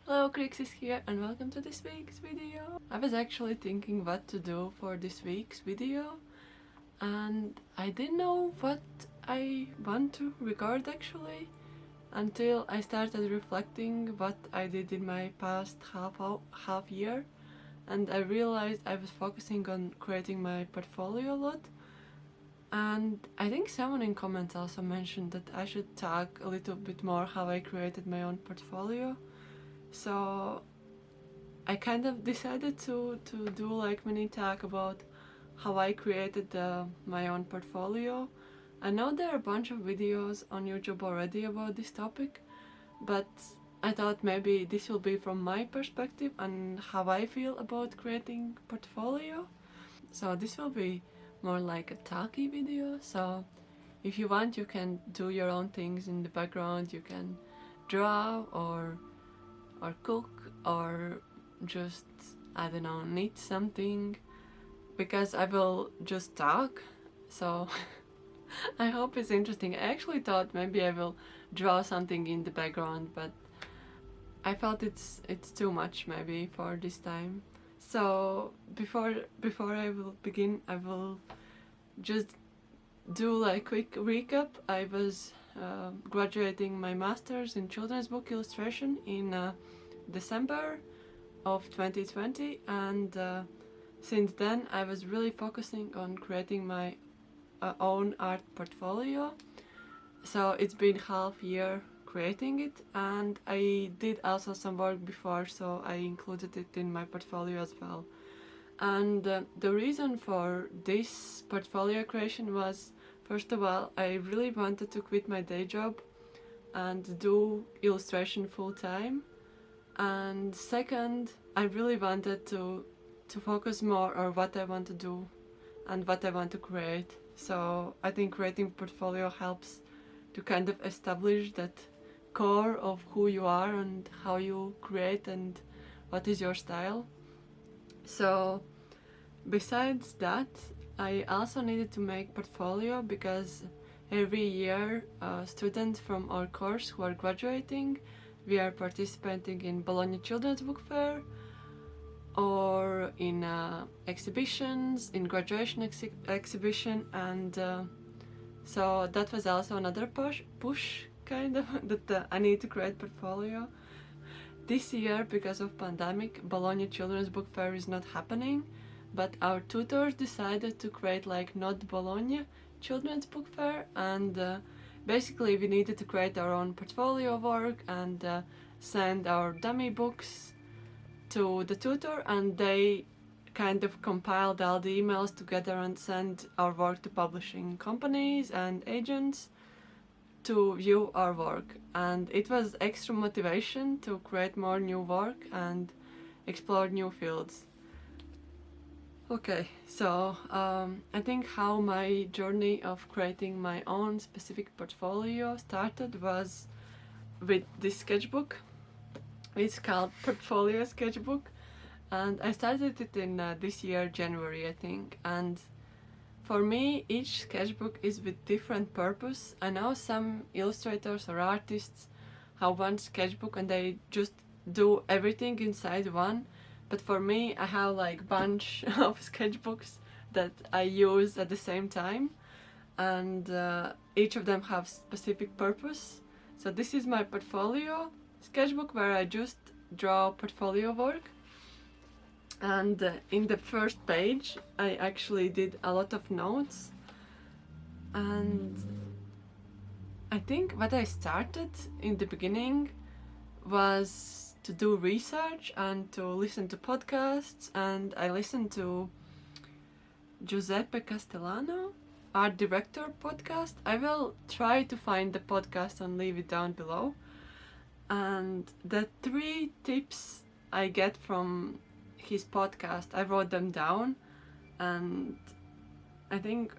Hello, Kriksis here and welcome to this week's video. I was actually thinking what to do for this week's video and I didn't know what I want to record actually until I started reflecting what I did in my past half year, and I realized I was focusing on creating my portfolio a lot. And I think someone in comments also mentioned that I should talk a little bit more how I created my own portfolio. So I kind of decided to do like mini talk about how I created my own portfolio. I know there are a bunch of videos on YouTube already about this topic, but I thought maybe this will be from my perspective and how I feel about creating portfolio. So this will be more like a talky video, so if you want you can do your own things in the background. You can draw or cook or just, I don't know, knit something, because I will just talk, so I hope it's interesting. I actually thought maybe I will draw something in the background, but I felt it's too much maybe for this time. So before I will begin, I will just do like quick recap. I was graduating my master's in children's book illustration in December of 2020, and since then I was really focusing on creating my own art portfolio. So it's been half year creating it, and I did also some work before, so I included it in my portfolio as well. And the reason for this portfolio creation was, first of all, I really wanted to quit my day job and do illustration full time. And second, I really wanted to focus more on what I want to do and what I want to create. So I think creating portfolio helps to kind of establish that core of who you are and how you create and what is your style. So besides that, I also needed to make portfolio because every year students from our course who are graduating, we are participating in Bologna Children's Book Fair or in exhibitions, in graduation exhibition, and so that was also another push kind of that I need to create portfolio. This year, because of pandemic, Bologna Children's Book Fair is not happening, but our tutors decided to create like not Bologna Children's Book Fair, and basically we needed to create our own portfolio work and send our dummy books to the tutor, and they kind of compiled all the emails together and sent our work to publishing companies and agents to view our work. And it was extra motivation to create more new work and explore new fields. Okay, so I think how my journey of creating my own specific portfolio started was with this sketchbook. It's called Portfolio Sketchbook, and I started it in this year, January, I think. And for me, each sketchbook is with different purpose. I know some illustrators or artists have one sketchbook and they just do everything inside one. But for me, I have like bunch of sketchbooks that I use at the same time, and each of them have specific purpose. So this is my portfolio sketchbook where I just draw portfolio work. And in the first page I actually did a lot of notes, and I think what I started in the beginning was to do research and to listen to podcasts, and I listened to Giuseppe Castellano, art director podcast. I will try to find the podcast and leave it down below. And the 3 tips I get from his podcast, I wrote them down, and I think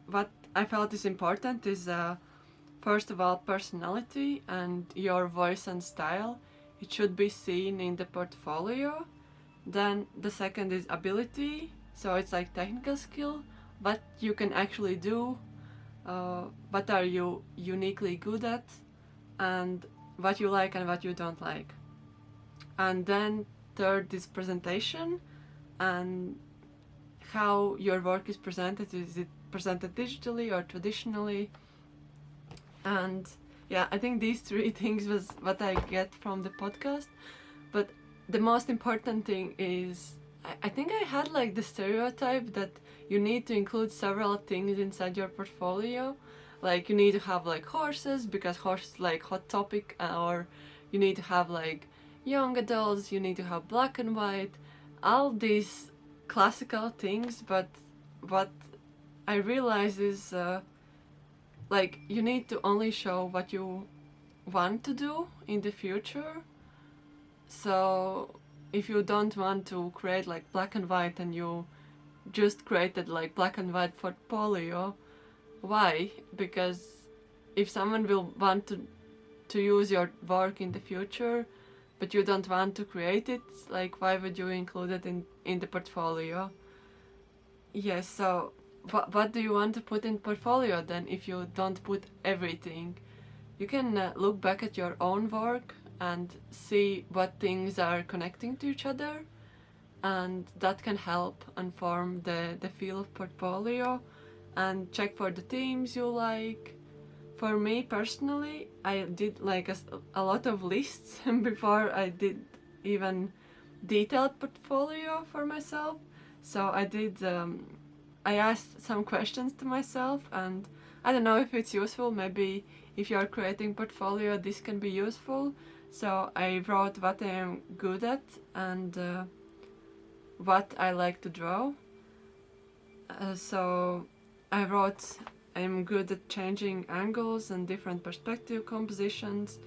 what I felt is important is first of all, personality and your voice and style. It should be seen in the portfolio. Then the second is ability, so it's like technical skill, what you can actually do, what are you uniquely good at, and what you like and what you don't like. and then third is presentation and how your work is presented. Is it presented digitally or traditionally? And yeah, I think these three things was what I get from the podcast. But the most important thing is I think I had like the stereotype that you need to include several things inside your portfolio. Like you need to have like horses because horses like hot topic, or you need to have like young adults, you need to have black and white, all these classical things. But what I realize is like you need to only show what you want to do in the future. So if you don't want to create like black and white and you just created like black and white portfolio, why? Because if someone will want to use your work in the future but you don't want to create it, like why would you include it in the portfolio? Yes, so what do you want to put in portfolio then if you don't put everything? You can look back at your own work and see what things are connecting to each other, and that can help inform the feel of portfolio, and check for the themes you like. For me personally, I did like a lot of lists before I did even detailed portfolio for myself. So I asked some questions to myself, and I don't know if it's useful. Maybe if you are creating portfolio, this can be useful. So I wrote what I am good at and what I like to draw. So I wrote I'm good at changing angles and different perspective compositions.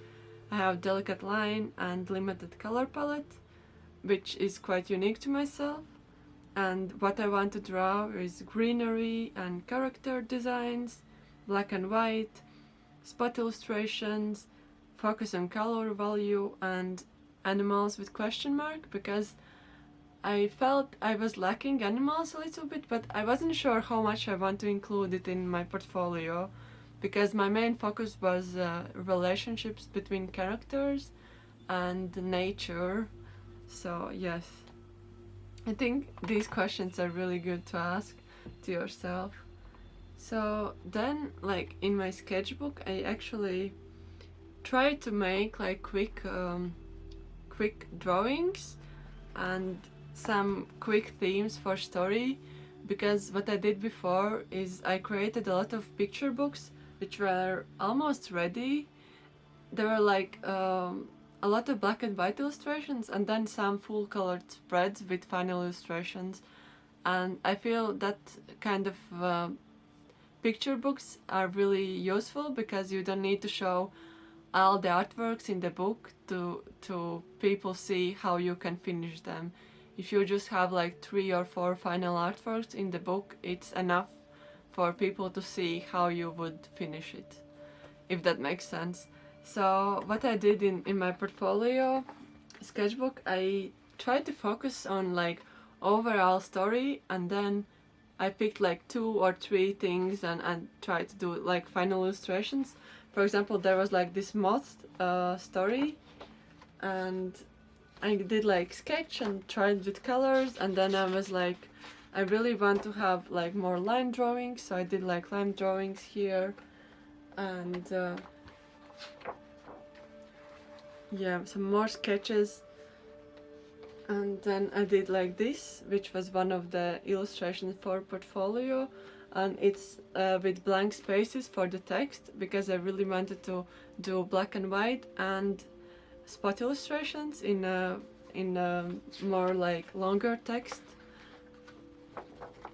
I have delicate line and limited color palette, which is quite unique to myself. And what I want to draw is greenery and character designs, black and white, spot illustrations, focus on color value, and animals with question mark, because I felt I was lacking animals a little bit, but I wasn't sure how much I want to include it in my portfolio, because my main focus was relationships between characters and nature. So yes, I think these questions are really good to ask to yourself. So then, like in my sketchbook, I actually try to make like quick drawings and some quick themes for story, because what I did before is I created a lot of picture books which were almost ready. There were like a lot of black and white illustrations and then some full colored spreads with final illustrations, and I feel that kind of picture books are really useful because you don't need to show all the artworks in the book to people see how you can finish them. If you just have like 3 or 4 final artworks in the book, it's enough for people to see how you would finish it, if that makes sense. So what I did in my portfolio sketchbook, I tried to focus on like overall story, and then I picked like 2 or 3 things and tried to do like final illustrations. For example, there was like this moth story, and I did like sketch and tried with colors, and then I was like, I really want to have like more line drawings, so I did like line drawings here, and yeah, some more sketches. And then I did like this, which was one of the illustrations for portfolio, and it's with blank spaces for the text, because I really wanted to do black and white and spot illustrations in a more like longer text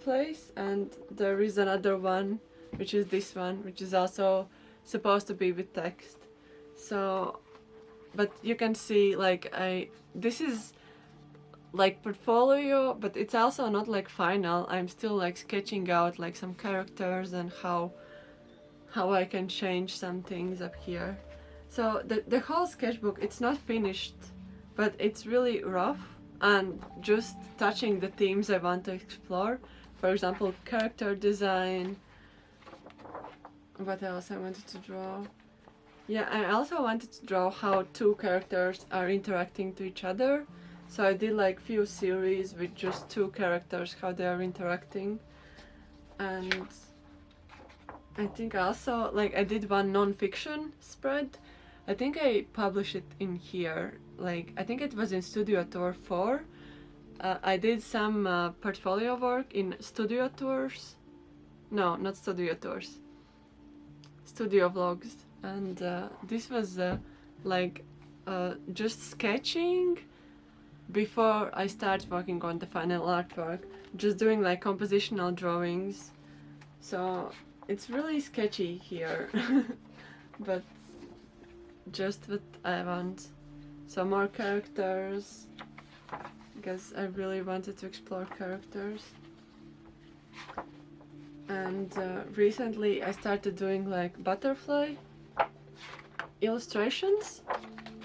place. And there is another one, which is this one, which is also supposed to be with text. So, but you can see like this is like portfolio, but it's also not like final. I'm still like sketching out like some characters and how I can change some things up here. So the whole sketchbook, it's not finished, but it's really rough and just touching the themes I want to explore. For example, character design. What else I wanted to draw? Yeah, I also wanted to draw how two characters are interacting to each other. So I did like few series with just two characters, how they are interacting. And I think also, like, I did one non-fiction spread. I think I published it in here. Like, I think it was in Studio Tour 4. I did some portfolio work in Studio Tours. No, not Studio Tours. Studio Vlogs. And this was like just sketching before I start working on the final artwork. Just doing like compositional drawings. So it's really sketchy here. But just what I want. Some more characters, because I really wanted to explore characters. And recently I started doing like butterfly illustrations,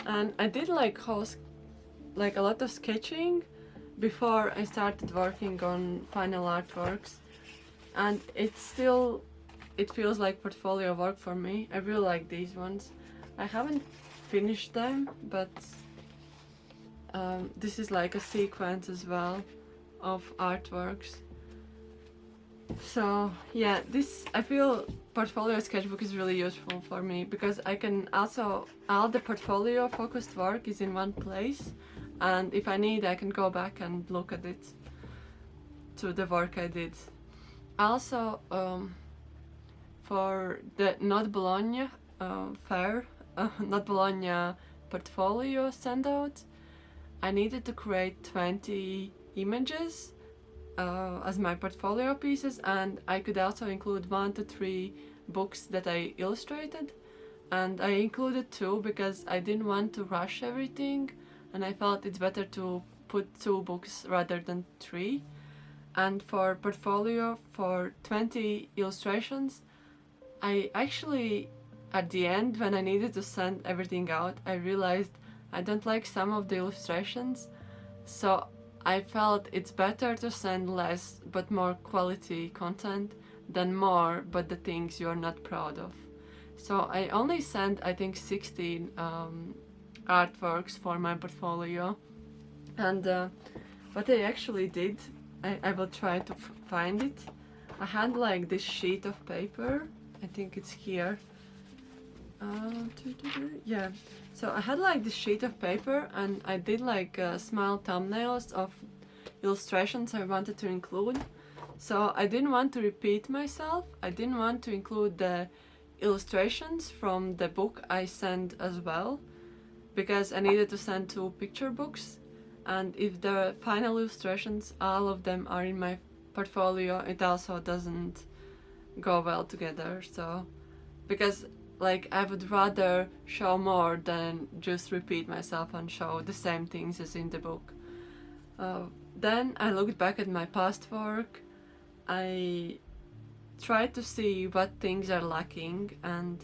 and I did like a lot of sketching before I started working on final artworks, and it feels like portfolio work for me. I really like these ones. I haven't finished them, but this is like a sequence as well of artworks. So yeah, I feel portfolio sketchbook is really useful for me, because I can also, all the portfolio focused work is in one place, and if I need, I can go back and look at it, to the work I did. Also, for the Not Bologna fair, Not Bologna portfolio standout, I needed to create 20 images as my portfolio pieces, and I could also include 1 to 3 books that I illustrated, and I included 2 because I didn't want to rush everything, and I felt it's better to put 2 books rather than 3. And for portfolio, for 20 illustrations, I actually, at the end, when I needed to send everything out, I realized I don't like some of the illustrations, so I felt it's better to send less but more quality content than more but the things you're not proud of. So I only sent, I think, 16 artworks for my portfolio, and what I actually did, I will try to find it. I had like this sheet of paper, I think it's here. Yeah, so I had like this sheet of paper, and I did like small thumbnails of illustrations I wanted to include. So I didn't want to repeat myself. I didn't want to include the illustrations from the book I sent as well, because I needed to send 2 picture books, and if the final illustrations, all of them are in my portfolio, it also doesn't go well together. So, because like I would rather show more than just repeat myself and show the same things as in the book. Then I looked back at my past work. I tried to see what things are lacking, and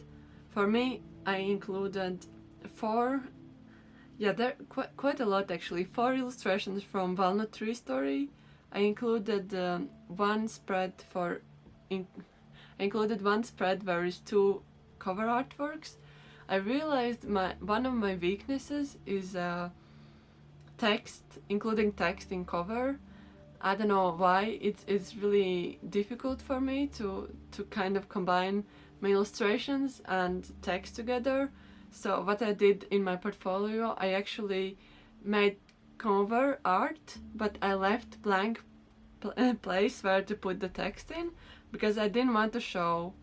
for me I included 4, yeah, there quite a lot actually, 4 illustrations from Walnut Tree Story. I included one spread I included one spread where is 2 cover artworks. I realized one of my weaknesses is text, including text in cover. I don't know why, it's really difficult for me to kind of combine my illustrations and text together. So what I did in my portfolio, I actually made cover art, but I left blank place where to put the text in, because I didn't want to show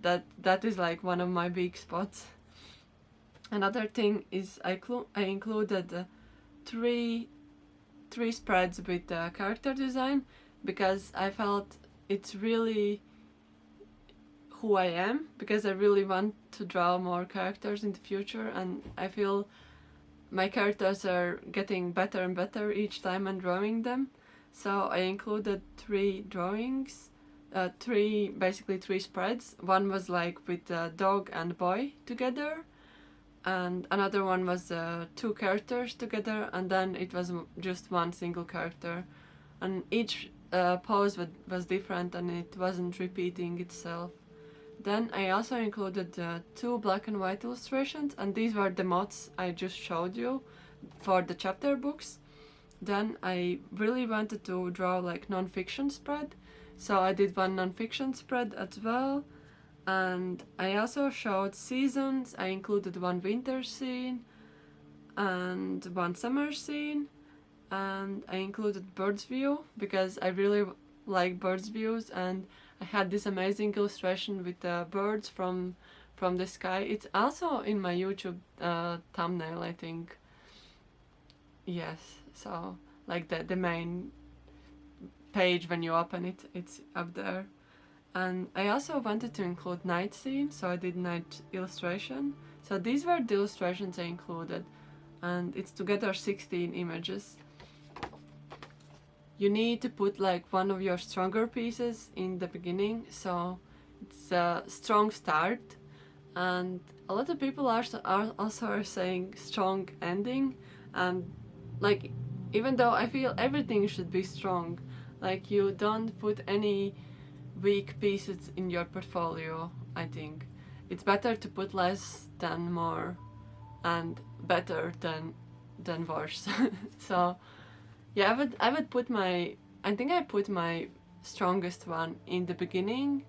that is like one of my weak spots. Another thing is I included 3 spreads with character design, because I felt it's really who I am, because I really want to draw more characters in the future, and I feel my characters are getting better and better each time I'm drawing them. So I included 3 drawings, basically 3 spreads. One was like with dog and boy together, and another one was 2 characters together, and then it was just one single character, and each pose was different, and it wasn't repeating itself. Then I also included 2 black and white illustrations, and these were the mods I just showed you for the chapter books. Then I really wanted to draw like non-fiction spread, so I did one non-fiction spread as well. And I also showed seasons. I included one winter scene and one summer scene, and I included bird's view because I really like bird's views, and I had this amazing illustration with the birds from the sky. It's also in my YouTube thumbnail, I think. Yes, so like the main page when you open it, it's up there. And I also wanted to include night scene, so I did night illustration. So these were the illustrations I included, and it's together 16 images. You need to put like one of your stronger pieces in the beginning, so it's a strong start. And a lot of people are also saying strong ending, and like even though I feel everything should be strong, like you don't put any weak pieces in your portfolio. I think it's better to put less than more, and better than worse. So yeah, I would put my, I think I put my strongest one in the beginning,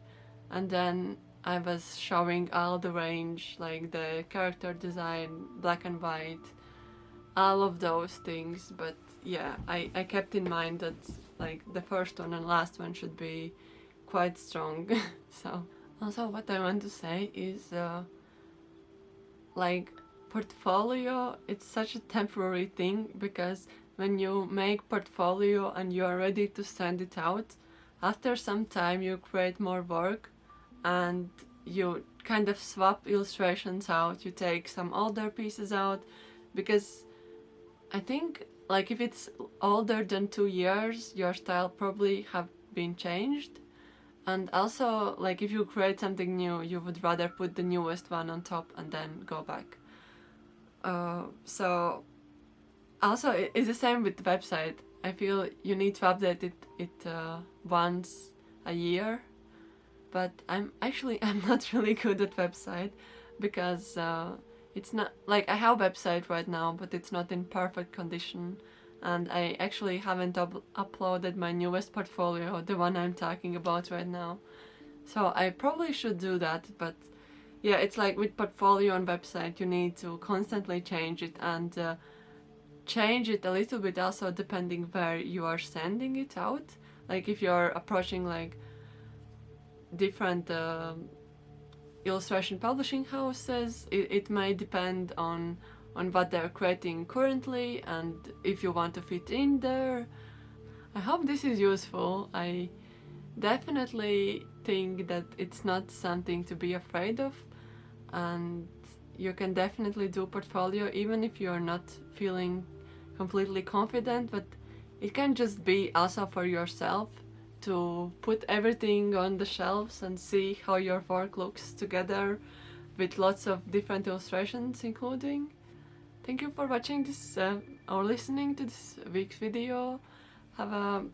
and then I was showing all the range, like the character design, black and white, all of those things. But yeah, I kept in mind that like the first one and last one should be quite strong. So also what I want to say is like portfolio, it's such a temporary thing, because when you make portfolio and you are ready to send it out, after some time you create more work and you kind of swap illustrations out, you take some older pieces out, because I think like if it's older than 2 years, your style probably have been changed. And also, like if you create something new, you would rather put the newest one on top and then go back. So also it's the same with the website. I feel you need to update it once a year, but I'm not really good at website, because it's not like I have a website right now, but it's not in perfect condition. And I actually haven't uploaded my newest portfolio, the one I'm talking about right now. So I probably should do that, but yeah, it's like with portfolio and website, you need to constantly change it, and change it a little bit also depending where you are sending it out. Like if you're approaching like different illustration publishing houses, it may depend on what they're creating currently and if you want to fit in there. I hope this is useful. I definitely think that it's not something to be afraid of, and you can definitely do portfolio even if you're not feeling completely confident, but it can just be also for yourself to put everything on the shelves and see how your work looks together with lots of different illustrations including. Thank you for watching this or listening to this week's video. Have a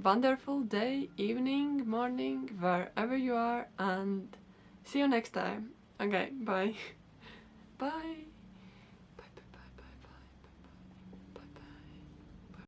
wonderful day, evening, morning, wherever you are, and see you next time. Okay, bye. Bye.